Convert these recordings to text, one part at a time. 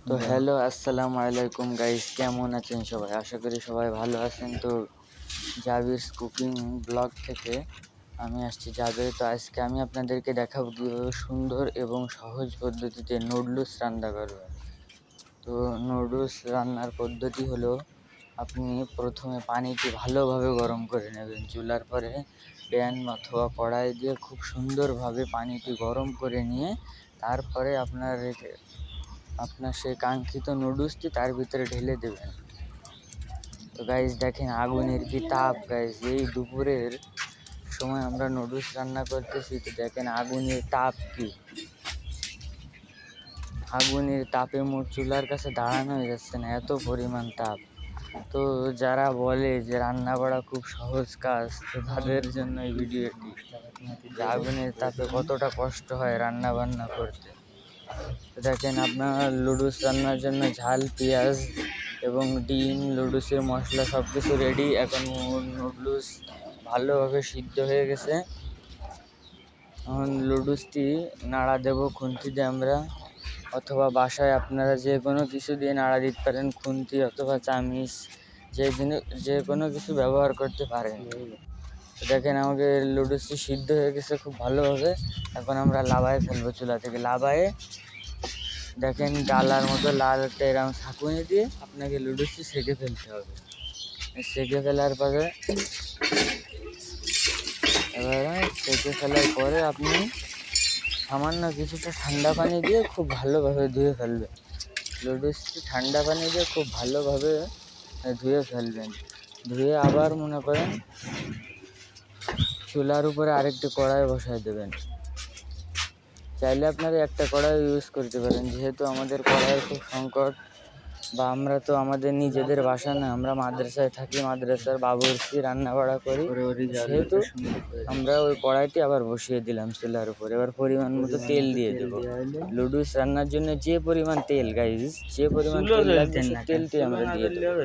তো হ্যালো, আসসালামু আলাইকুম গাইস, কেমন আছেন সবাই? আশা করি সবাই ভালো আছেন। তো জাবিরস কুকিং ব্লগ থেকে আমি আসছি জাবির। তো আজকে আমি আপনাদেরকে দেখাবো কীভাবে সুন্দর এবং সহজ পদ্ধতিতে নুডলস রান্না করবেন। তো নুডলস রান্নার পদ্ধতি হলো, আপনি প্রথমে পানিটি ভালোভাবে গরম করে নেবেন। চুলার পরে প্যান অথবা কড়াই দিয়ে খুব সুন্দরভাবে পানিটি গরম করে নিয়ে তারপরে আপনার সেই কাঙ্ক্ষিত নুডলসটি তার ভিতরে ঢেলে দেবেন। তো গাইস দেখেন আগুনের কি তাপ গাইস, এই দুপুরের সময় আমরা নুডলস রান্না করতেছি। তো দেখেন আগুনের তাপ কি, আগুনের তাপে মোট চুলার কাছে দাঁড়ানো হয়ে যাচ্ছে না, এত পরিমাণ তাপ। তো যারা বলে যে রান্না করা খুব সহজ কাজ, তো তাদের জন্য এই ভিডিওটি, যে আগুনের তাপে কতটা কষ্ট হয় রান্না বান্না করতে। তো দেখেন আপনার নুডলস রান্নার জন্য ঝাল, পেঁয়াজ এবং ডিম, নুডলসের মশলা সব কিছু রেডি। এখন নুডলস ভালোভাবে সিদ্ধ হয়ে গেছে। এখন নুডলসটি নাড়া দেবো খুন্তি দিয়ে আমরা, অথবা বাসায় আপনারা যে কোনো কিছু দিয়ে নাড়া দিতে পারেন, খুন্তি অথবা চামিচ, যে কোনো কিছু ব্যবহার করতে পারেন। দেখেন আমাদের নুডলসটি সিদ্ধ হয়ে গেছে খুব ভালোভাবে। এখন আমরা লাবায় ফেলবো চুলা থেকে। লাবায়ে দেখেন ডালার মতো লাল একটা এরকম ছাঁকুনি দিয়ে আপনাকে নুডলসটি সেঁকে ফেলতে হবে। সেঁকে ফেলার পরে সেঁকে ফেলার পরে আপনি সামান্য কিছুটা ঠান্ডা পানি দিয়ে খুব ভালোভাবে ধুয়ে ফেলবেন। নুডলসটি ঠান্ডা পানি দিয়ে খুব ভালোভাবে ধুয়ে ফেলবেন। ধুয়ে আবার মনে করেন চুলার উপরে আরেকটি কড়াই বসায় দেবেন। চাইলে আপনারা একটা কড়াই ইউজ করতে পারেন, যেহেতু আমাদের কড়াইয়ের খুব সংকট, বা আমরা তো আমাদের নিজেদের বাসা না, আমরা মাদ্রাসায় থাকি, মাদ্রাসার বাবুর্চি রান্না বাড়া করি, সেহেতু আমরা ওই কড়াইটি আবার বসিয়ে দিলাম চুলার উপর। এবার পরিমাণ মতো তেল দিয়ে দেবো। নুডলস রান্নার জন্য যে পরিমাণ তেল গাইজ, যে পরিমাণ তেল লাগবে সেই তেলটি আমরা দিয়ে দেবো।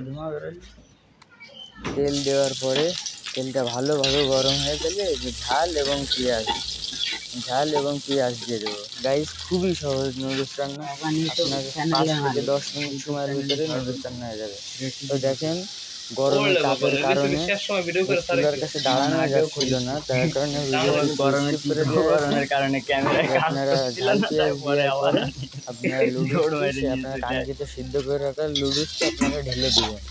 তেল দেওয়ার পরে তেলটা ভালোভাবে গরম হয়ে গেলে ঝাল এবং পেঁয়াজ দিয়ে দেবো। গাইজ খুবই সহজ নুডলস রান্না, আপনার 5 থেকে 10 মিনিট সময়ের ভিতরে নুডলস রান্না হয়ে যাবে। তো দেখেন গরমের তাপের কারণে চুলার কাছে দাঁড়ানো যাচ্ছিল না, তার কারণে আপনারা ঝাল পেঁয়াজ দেওয়ার পরে আপনারা লুডুসটি, আপনারা কাঙ্ক্ষিত সিদ্ধ করে রাখা লুডুসটি আপনারা ঢেলে দেবেন।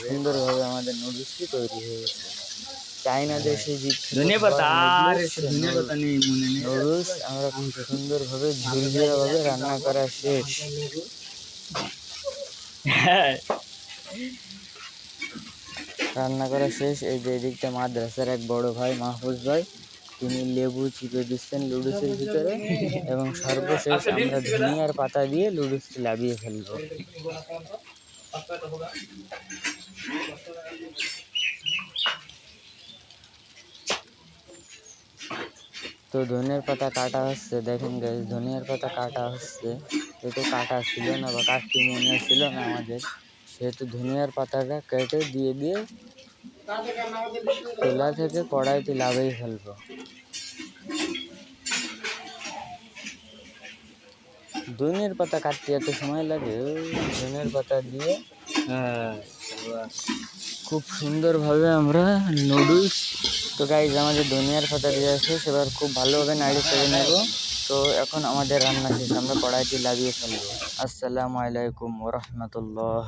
সুন্দরভাবে আমাদের নুডলসটি তৈরি হয়ে গেছে। চাইনা দেশে নুডলস আমরা খুব সুন্দরভাবে ঝুরঝুরেভাবে রান্না করা শেষ। এই যে এদিকটা মাদ্রাসার এক বড় ভাই মাহফুজ ভাই, তিনি লেবু চিপে দিচ্ছেন লুডুসের ভিতরে, এবং সর্বশেষ আমরা ধনিয়ার পাতা দিয়ে লুডুসটি লাভিয়ে ফেলবো। তো ধনিয়ার পাতা কাটা হচ্ছে, দেখেন গাইস ধনিয়ার পাতা কাটা হচ্ছে। যেহেতু কাটা ছিল না বা কাটতে মনে ছিল না আমাদের, সেহেতু ধনিয়ার পাতাটা কেটে দিয়ে চুলা থেকে কড়াইটি লাভিয়ে ফেলবো। ধনিয়ার পাতা কাটতে এত সময় লাগে? ধনিয়ার পাতা দিয়ে খুব সুন্দরভাবে আমরা নুডলস। তো গাইজ আমাদের ধনিয়ার পাতা দেওয়া শেষ, এবার খুব ভালোভাবে নাড়িয়ে চেড়ে নেব। তো এখন আমাদের রান্না শেষ, আমরা কড়াইটি লাগিয়ে ফেলবো। আসসালামু আলাইকুম ওয়া রাহমাতুল্লাহ।